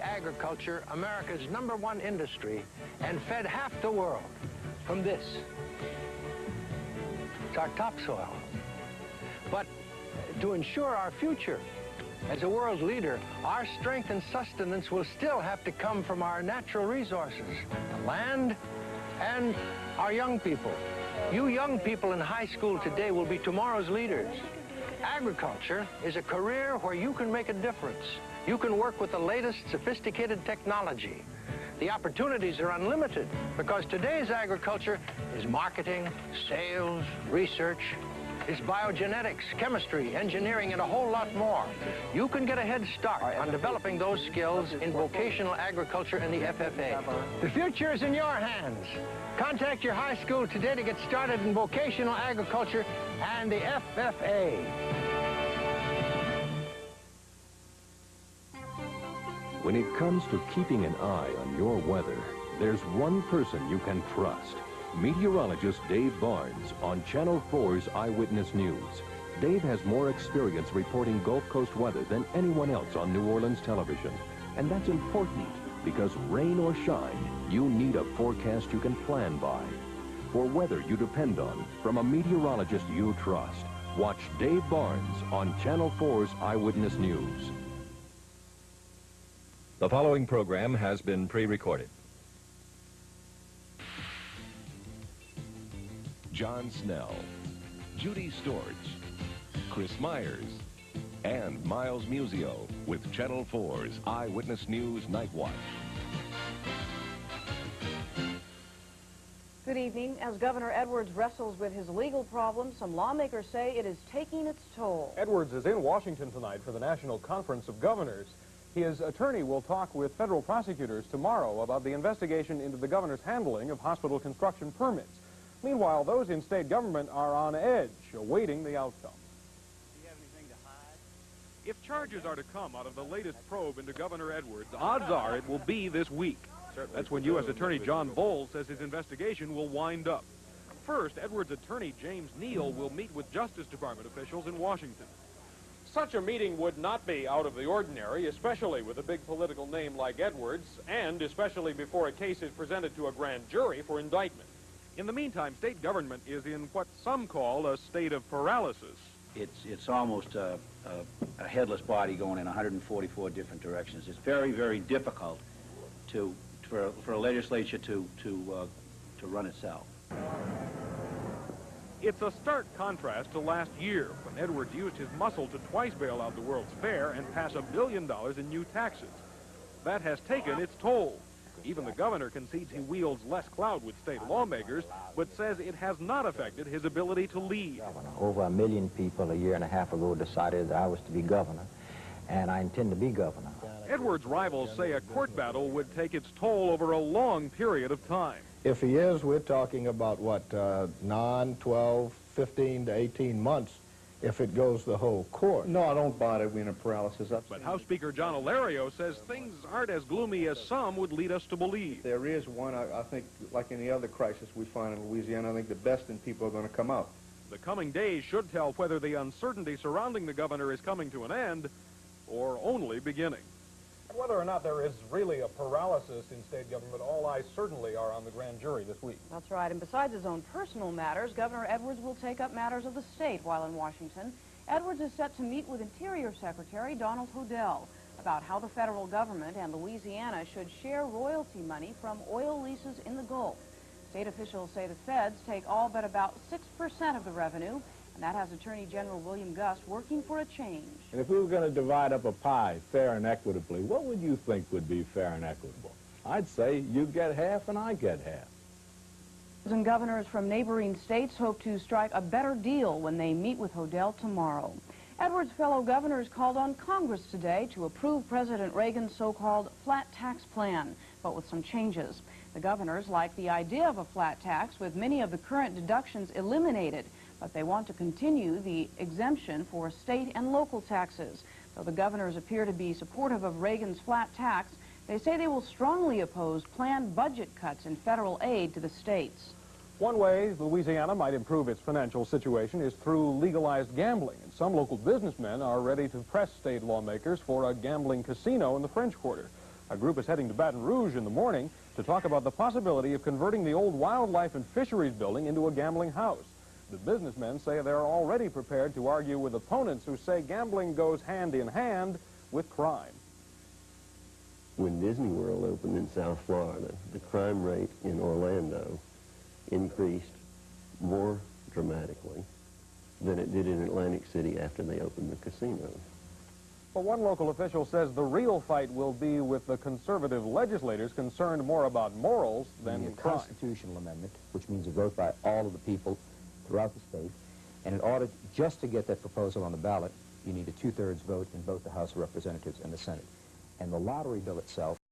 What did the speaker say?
agriculture America's #1 industry and fed half the world from this. It's our topsoil. But to ensure our future as a world leader, our strength and sustenance will still have to come from our natural resources, the land and our young people. You young people in high school today will be tomorrow's leaders. Agriculture is a career where you can make a difference. You can work with the latest sophisticated technology. The opportunities are unlimited because today's agriculture is marketing, sales, research, it's biogenetics, chemistry, engineering, and a whole lot more. You can get a head start on developing those skills in vocational agriculture and the FFA. The future is in your hands. Contact your high school today to get started in vocational agriculture and the FFA. When it comes to keeping an eye on your weather, there's one person you can trust. Meteorologist Dave Barnes on Channel 4's Eyewitness News. Dave has more experience reporting Gulf Coast weather than anyone else on New Orleans television. And that's important because rain or shine, you need a forecast you can plan by. For weather you depend on, from a meteorologist you trust, watch Dave Barnes on Channel 4's Eyewitness News. The following program has been pre-recorded. John Snell, Judy Storch, Chris Myers, and Miles Musio with Channel 4's Eyewitness News Nightwatch. Good evening. As Governor Edwards wrestles with his legal problems, some lawmakers say it is taking its toll. Edwards is in Washington tonight for the National Conference of Governors. His attorney will talk with federal prosecutors tomorrow about the investigation into the governor's handling of hospital construction permits. Meanwhile, those in state government are on edge, awaiting the outcome. Do you have anything to hide? If charges are to come out of the latest probe into Governor Edwards, odds are it will be this week. That's when U.S. Attorney John Bowles says his investigation will wind up. First, Edwards' attorney James Neal will meet with Justice Department officials in Washington. Such a meeting would not be out of the ordinary, especially with a big political name like Edwards, and especially before a case is presented to a grand jury for indictment. In the meantime, state government is in what some call a state of paralysis. It's almost a headless body going in 144 different directions. It's very, very difficult for a legislature to run itself. It's a stark contrast to last year, when Edwards used his muscle to twice bail out the World's Fair and pass $1 billion in new taxes. That has taken its toll. Even the governor concedes he wields less clout with state lawmakers, but says it has not affected his ability to lead. Over 1 million people a year and a half ago decided that I was to be governor, and I intend to be governor. Edwards' rivals say a court battle would take its toll over a long period of time. If he is, we're talking about, what, 9, 12, 15 to 18 months if it goes the whole court. No, I don't buy it. We're in a paralysis. But House Speaker John Alario says things aren't as gloomy as some would lead us to believe. There is one, I think, like any other crisis we find in Louisiana, I think the best in people are going to come out. The coming days should tell whether the uncertainty surrounding the governor is coming to an end or only beginning. Whether or not there is really a paralysis in state government, all eyes certainly are on the grand jury this week. That's right. And besides his own personal matters, Governor Edwards will take up matters of the state while in Washington. Edwards is set to meet with Interior Secretary Donald Hodel about how the federal government and Louisiana should share royalty money from oil leases in the Gulf. State officials say the feds take all but about 6% of the revenue, and that has Attorney General William Gust working for a change. And if we were going to divide up a pie fair and equitably, what would you think would be fair and equitable? I'd say you get half and I get half. And governors from neighboring states hope to strike a better deal when they meet with Hodel tomorrow. Edwards' fellow governors called on Congress today to approve President Reagan's so-called flat tax plan, but with some changes. The governors like the idea of a flat tax with many of the current deductions eliminated, but they want to continue the exemption for state and local taxes. Though the governors appear to be supportive of Reagan's flat tax, they say they will strongly oppose planned budget cuts in federal aid to the states. One way Louisiana might improve its financial situation is through legalized gambling, and some local businessmen are ready to press state lawmakers for a gambling casino in the French Quarter. A group is heading to Baton Rouge in the morning to talk about the possibility of converting the old wildlife and fisheries building into a gambling house. The businessmen say they're already prepared to argue with opponents who say gambling goes hand in hand with crime. When Disney World opened in South Florida, the crime rate in Orlando increased more dramatically than it did in Atlantic City after they opened the casinos. But one local official says the real fight will be with the conservative legislators concerned more about morals than a crime. constitutional amendment, which means a vote by all of the people throughout the state. And in order just to get that proposal on the ballot, you need a 2/3 vote in both the House of Representatives and the Senate. And the lottery bill itself